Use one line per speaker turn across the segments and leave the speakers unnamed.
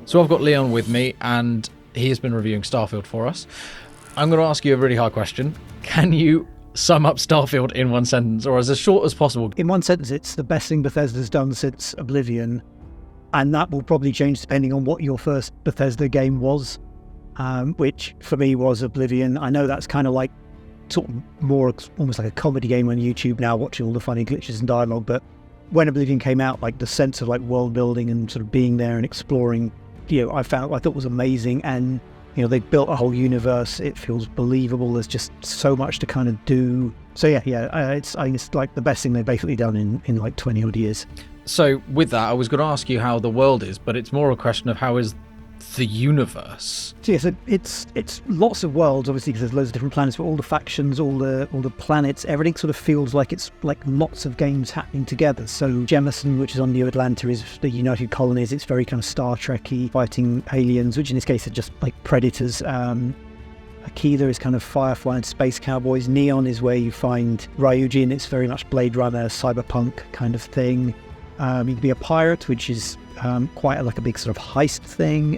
So I've got Leon with me, and he has been reviewing Starfield for us. I'm going to ask you a really hard question. Can you sum up Starfield in one sentence, or as short as possible?
In one sentence, it's the best thing Bethesda's done since Oblivion, and that will probably change depending on what your first Bethesda game was, which for me was Oblivion. I know that's kind of like sort of more almost like a comedy game on YouTube now, watching all the funny glitches and dialogue, but when Oblivion came out, like the sense of like world building and sort of being there and exploring, I thought was amazing. And they built a whole universe. It feels believable. There's just so much to kind of do. So I think it's like the best thing they've basically done in like 20 odd years.
So with that, I was going to ask you how the world is, but it's more a question of how is the universe.
So it's lots of worlds, obviously, because there's loads of different planets, but all the factions, all the planets, everything sort of feels like it's like lots of games happening together. So Jemison, which is on New Atlanta, is the United Colonies. It's very kind of Star Trek-y, fighting aliens, which in this case are just like predators. Aquila is kind of Firefly and Space Cowboys. Neon is where you find Ryujin. It's very much Blade Runner, cyberpunk kind of thing. You can be a pirate, which is quite like a big sort of heist thing.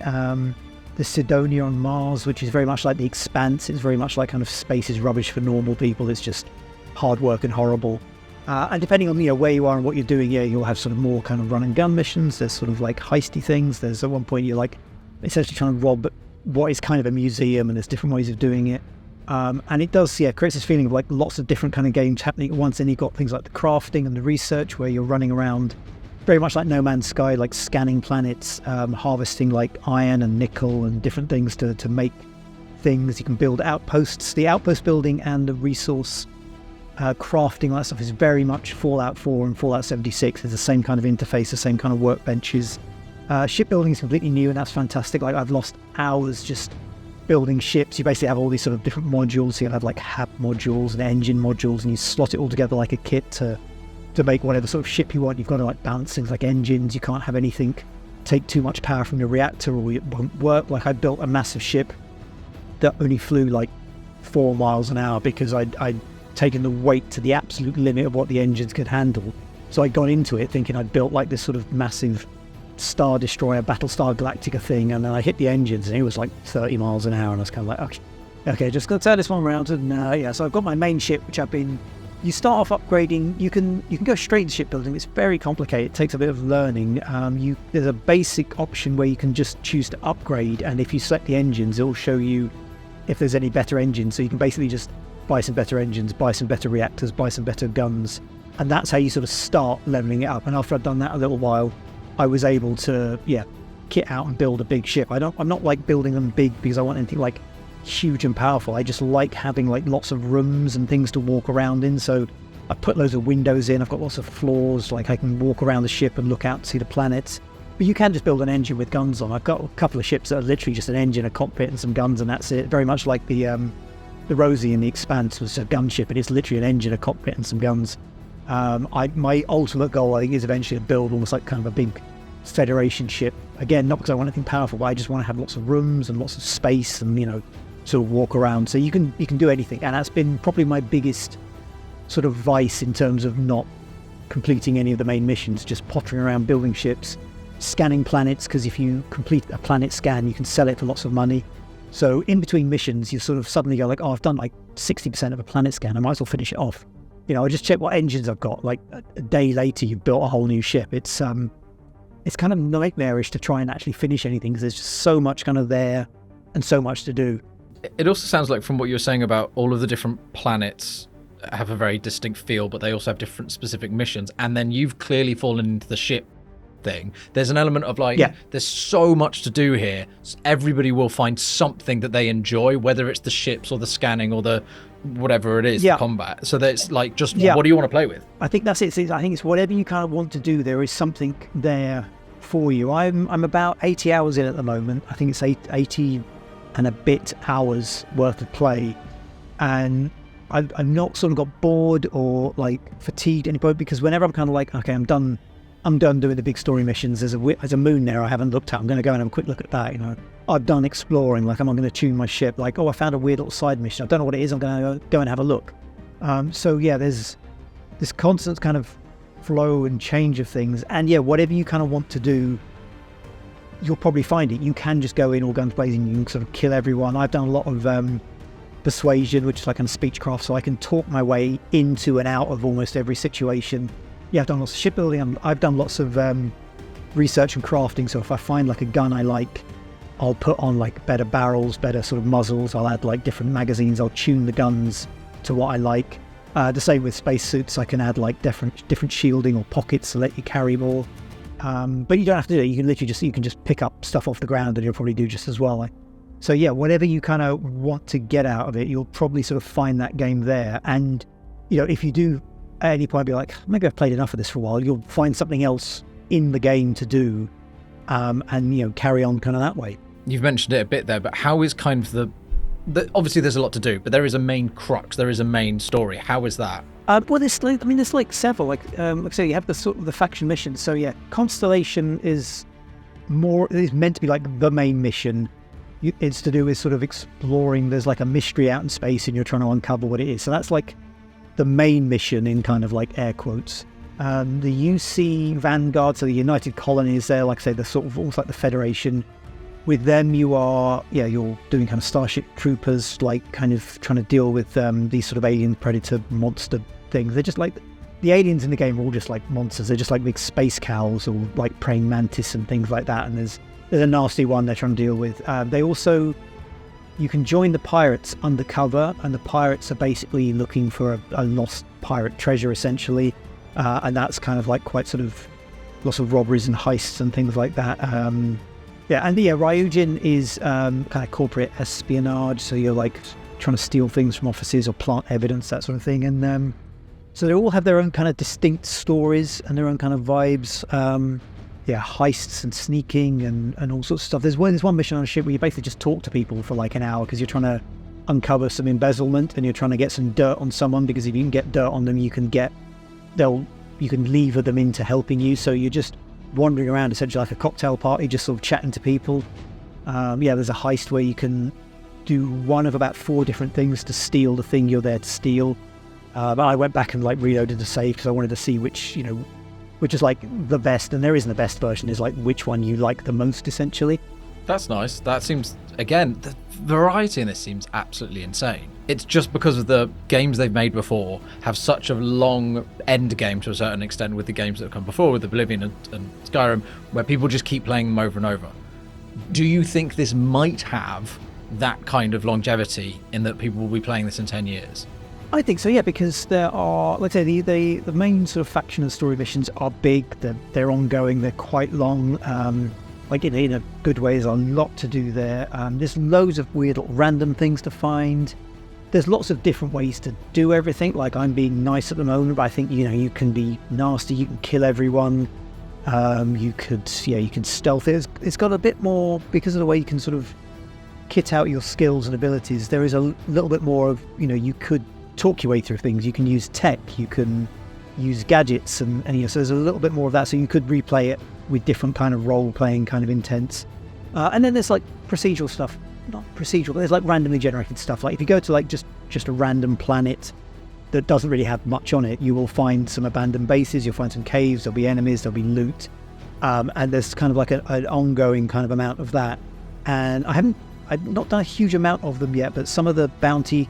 The Sidonia on Mars, which is very much like The Expanse. It's very much like kind of space is rubbish for normal people. It's just hard work and horrible. And depending on where you are and what you're doing, you'll have sort of more kind of run and gun missions. There's sort of like heisty things. There's at one point you're like essentially trying to rob what is kind of a museum, and there's different ways of doing it. And it does, creates this feeling of like lots of different kind of games happening at once. And you've got things like the crafting and the research where you're running around very much like No Man's Sky, like scanning planets, harvesting like iron and nickel and different things to make things. You can build outposts. The outpost building and the resource crafting, all that stuff is very much Fallout 4 and Fallout 76. It's the same kind of interface, the same kind of workbenches. Shipbuilding is completely new, and that's fantastic. Like, I've lost hours just building ships. You basically have all these sort of different modules. So you'll have like hab modules and engine modules, and you slot it all together like a kit to make whatever sort of ship you want. You've got to like balance things like engines. You can't have anything take too much power from your reactor or it won't work. Like, I built a massive ship that only flew like 4 miles an hour because I'd taken the weight to the absolute limit of what the engines could handle. So I'd gone into it thinking I'd built like this sort of massive Star Destroyer, Battlestar Galactica thing, and then I hit the engines and it was like 30 miles an hour, and I was kind of like, okay, just gonna turn this one around. And so I've got my main ship, which you start off upgrading. You can go straight into shipbuilding. It's very complicated. It takes a bit of learning. There's a basic option where you can just choose to upgrade, and if you select the engines, it will show you if there's any better engines. So you can basically just buy some better engines, buy some better reactors, buy some better guns, and that's how you sort of start leveling it up. And after I'd done that a little while, I was able to kit out and build a big ship. I'm not like building them big because I want anything like huge and powerful. I just like having like lots of rooms and things to walk around in. So I put loads of windows in. I've got lots of floors. Like, I can walk around the ship and look out and see the planets. But you can just build an engine with guns on. I've got a couple of ships that are literally just an engine, a cockpit, and some guns, and that's it. Very much like the Rosie in The Expanse was a gunship, and it's literally an engine, a cockpit, and some guns. My ultimate goal, I think, is eventually to build almost like kind of a big Federation ship. Again, not because I want anything powerful, but I just want to have lots of rooms and lots of space and sort of walk around. So you can do anything, and that's been probably my biggest sort of vice in terms of not completing any of the main missions, just pottering around building ships, scanning planets, because if you complete a planet scan you can sell it for lots of money. So in between missions you sort of suddenly go like, I've done like 60% of a planet scan, I might as well finish it off. I just check what engines I've got. Like, a day later you've built a whole new ship. It's kind of nightmarish to try and actually finish anything because there's just so much kind of there and so much to do.
It also sounds like, from what you were saying about all of the different planets have a very distinct feel, but they also have different specific missions. And then you've clearly fallen into the ship thing. There's an element of like, there's so much to do here. Everybody will find something that they enjoy, whether it's the ships or the scanning or the whatever it is, the combat. So that's like, just what do you want to play with?
I think that's it. I think it's whatever you kind of want to do. There is something there for you. I'm about 80 hours in at the moment. I think it's 80 and a bit hours worth of play, and I've not sort of got bored or like fatigued at any point, because whenever I'm kind of like, okay, I'm done doing the big story missions. There's a moon there I haven't looked at. I'm going to go and have a quick look at that. I've done exploring. Like, I'm going to tune my ship. Like, I found a weird little side mission. I don't know what it is. I'm going to go and have a look. There's this constant kind of flow and change of things, and whatever you kind of want to do, you'll probably find it. You can just go in all guns blazing, you can sort of kill everyone. I've done a lot of persuasion, which is like kind of speechcraft, so I can talk my way into and out of almost every situation. Yeah, I've done lots of shipbuilding, I've done lots of research and crafting, so if I find like a gun I like, I'll put on like better barrels, better sort of muzzles, I'll add like different magazines, I'll tune the guns to what I like. The same with spacesuits, I can add like different shielding or pockets to let you carry more. But you don't have to do it, you can just pick up stuff off the ground and you'll probably do just as well. So yeah, whatever you kind of want to get out of it, you'll probably sort of find that game there. And, if you do at any point be like, maybe I've played enough of this for a while, you'll find something else in the game to do, and, carry on kind of that way.
You've mentioned it a bit there, but how is kind of the obviously there's a lot to do, but there is a main crux, there is a main story. How is that?
Well, there's like several, like I say, you have the sort of the faction missions. So yeah, Constellation is meant to be like the main mission. It's to do with sort of exploring. There's like a mystery out in space, and you're trying to uncover what it is. So that's like the main mission in kind of like air quotes. The UC Vanguard, so the United Colonies, they're like I say, the sort of almost like the Federation. With them, you're doing kind of Starship Troopers, like kind of trying to deal with these sort of alien predator monster things. They're just like, the aliens in the game are all just like monsters. They're just like big space cows or like praying mantis and things like that. And there's a nasty one they're trying to deal with. You can join the pirates undercover, and the pirates are basically looking for a lost pirate treasure, essentially. And that's kind of like quite sort of lots of robberies and heists and things like that. Ryujin is kind of corporate espionage, so you're like trying to steal things from offices or plant evidence, that sort of thing. And so they all have their own kind of distinct stories and their own kind of vibes. Heists and sneaking and all sorts of stuff. There's one mission on a ship where you basically just talk to people for like an hour because you're trying to uncover some embezzlement and you're trying to get some dirt on someone, because if you can get dirt on them, you can lever them into helping you. So you're just wandering around essentially like a cocktail party, just sort of chatting to people. There's a heist where you can do one of about 4 different things to steal the thing you're there to steal. But I went back and like reloaded the save because I wanted to see which is like the best, and there isn't a best version, is like which one you like the most, essentially.
That's nice. That seems, again, the variety in this seems absolutely insane. It's just because of the games they've made before have such a long end game to a certain extent with the games that have come before, with Oblivion and Skyrim, where people just keep playing them over and over. Do you think this might have that kind of longevity in that people will be playing this in 10 years?
I think so, yeah, because there are, let's say, the main sort of faction and story missions are big, they're ongoing, they're quite long, in a good way. There's a lot to do there. There's loads of weird little random things to find. There's lots of different ways to do everything. Like, I'm being nice at the moment, but I think, you can be nasty, you can kill everyone, you can stealth it. It's got a bit more, because of the way you can sort of kit out your skills and abilities, there is a little bit more of, you could talk your way through things. You can use tech, you can use gadgets, and so there's a little bit more of that, so you could replay it with different kind of role-playing kind of intents. And then there's like procedural stuff, not procedural, but there's like randomly generated stuff. Like if you go to like just a random planet that doesn't really have much on it, you will find some abandoned bases, you'll find some caves, there'll be enemies, there'll be loot, and there's kind of like an ongoing kind of amount of that. And I've not done a huge amount of them yet, but some of the bounty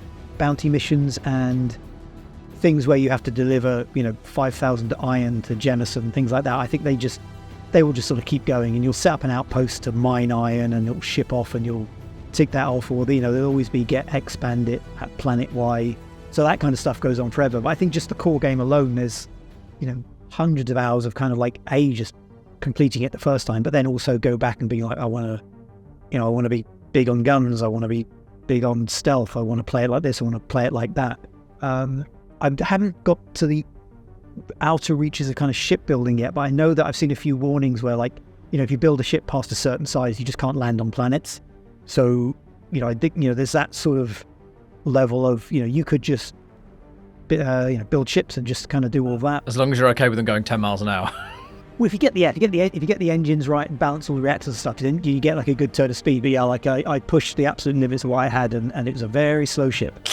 missions and things where you have to deliver 5,000 iron to Jemison, things like that, I think they will just sort of keep going, and you'll set up an outpost to mine iron and it'll ship off and you'll tick that off, or there'll always be get X bandit at planet Y, so that kind of stuff goes on forever. But I think just the core game alone, there's hundreds of hours of kind of like just completing it the first time, but then also go back and being like, I want to be big on guns, I want to be big on stealth, I want to play it like this, I want to play it like that. I haven't got to the outer reaches of kind of shipbuilding yet, but I know that I've seen a few warnings where, like, if you build a ship past a certain size, you just can't land on planets. So, I think, there's that sort of level of, you could just, build ships and just kind of do all that.
As long as you're okay with them going 10 miles an hour.
Well, if you get the engines right and balance all the reactors and stuff, then you get like a good turn of speed. But yeah, like I pushed the absolute limits of what I had, and it was a very slow ship.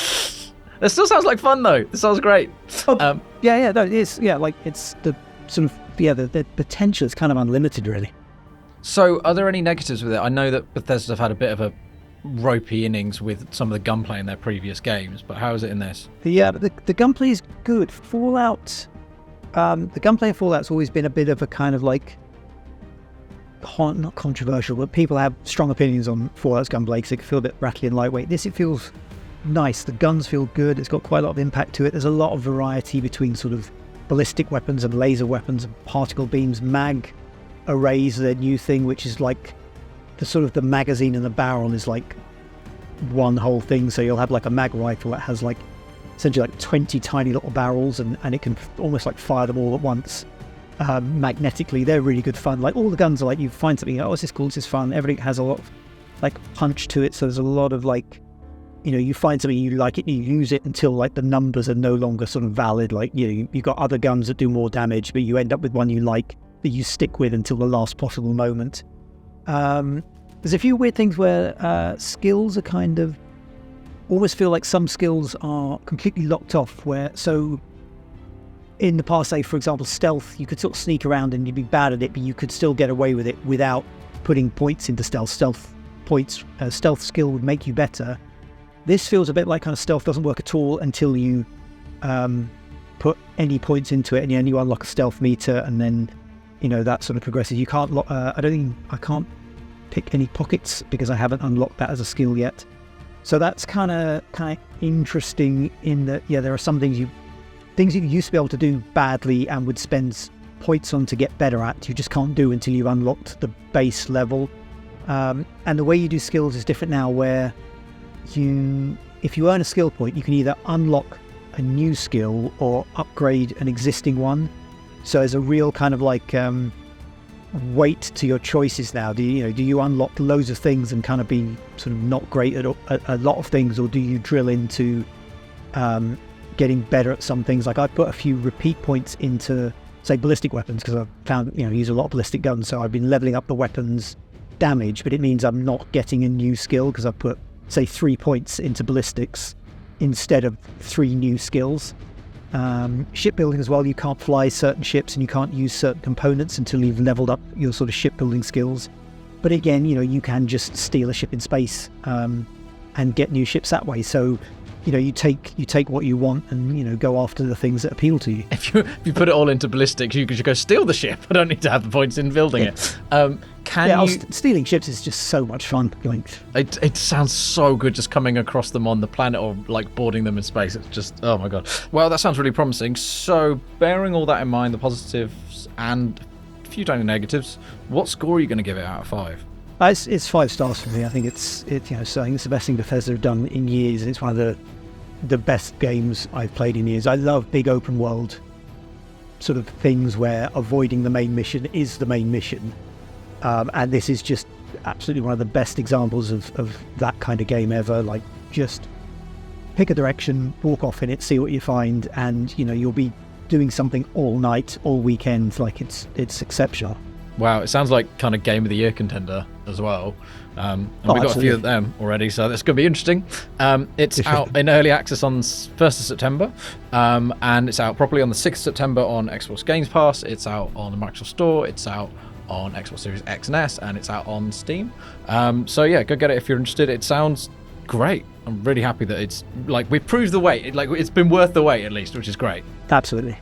That still sounds like fun though. This sounds great.
No, it is. Yeah, like it's the sort of the potential is kind of unlimited, really.
So, are there any negatives with it? I know that Bethesda have had a bit of a ropey innings with some of the gunplay in their previous games, but how is it in this?
The gunplay is good. Fallout, the gunplay in Fallout's always been a bit of a kind of like, not controversial, but people have strong opinions on Fallout's gunplay because it can feel a bit rattly and lightweight. This, it feels nice. The guns feel good. It's got quite a lot of impact to it. There's a lot of variety between sort of ballistic weapons and laser weapons and particle beams. Mag arrays, their new thing, which is like the sort of the magazine and the barrel is like one whole thing. So you'll have like a mag rifle that has like essentially like 20 tiny little barrels, and it can almost like fire them all at once magnetically. They're really good fun. Like all the guns are like, you find something, oh, this is cool, this is fun. Everything has a lot of like punch to it. So there's a lot of like, you know, you find something, you like it, and you use it until like the numbers are no longer sort of valid. Like, you know, you've got other guns that do more damage, but you end up with one you like that you stick with until the last possible moment. There's a few weird things where skills are kind of almost feel like some skills are completely locked off, where so in the past, say for example stealth, you could sort of sneak around and you'd be bad at it, but you could still get away with it without putting points into stealth points. Stealth skill would make you better. This feels a bit like kind of stealth doesn't work at all until you put any points into it, and you unlock a stealth meter, and then, you know, that sort of progresses. You can't I can't pick any pockets because I haven't unlocked that as a skill yet. So that's kind of interesting in that, yeah, there are some things you used to be able to do badly and would spend points on to get better at, you just can't do until you've unlocked the base level. And the way you do skills is different now, where if you earn a skill point, you can either unlock a new skill or upgrade an existing one. So there's a real kind of like weight to your choices now. Do you unlock loads of things and kind of be sort of not great at a lot of things, or do you drill into getting better at some things? Like I put a few repeat points into, say, ballistic weapons, because I've found, I use a lot of ballistic guns, so I've been leveling up the weapons damage, but it means I'm not getting a new skill because I've put, say, 3 points into ballistics instead of 3 new skills. Shipbuilding as well, you can't fly certain ships and you can't use certain components until you've leveled up your sort of shipbuilding skills. But again, you can just steal a ship in space and get new ships that way. So, you take what you want and, go after the things that appeal to you.
If you put it all into ballistics, you could just go steal the ship. I don't need to have the points in building it.
Stealing ships is just so much fun.
It sounds so good just coming across them on the planet or like boarding them in space. It's just, oh my god. Well, that sounds really promising. So bearing all that in mind, the positives and a few tiny negatives, what score are you going to give it out of 5?
It's 5 stars for me. I think it's the best thing Bethesda have done in years, and it's one of the best games I've played in years. I love big open world sort of things where avoiding the main mission is the main mission. And this is just absolutely one of the best examples of that kind of game ever. Like, just pick a direction, walk off in it, see what you find, and you'll be doing something all night, all weekend. Like, it's exceptional.
Wow, it sounds like kind of game of the year contender as well. And we've got absolutely. A few of them already, so that's going to be interesting. It's out in early access on 1st of September, and it's out properly on the 6th of September on Xbox Games Pass. It's out on the Microsoft Store. It's out on Xbox Series X and S, and it's out on Steam. So yeah, go get it if you're interested. It sounds great. I'm really happy that it's like we've proved the wait. It's been worth the wait at least, which is great.
Absolutely.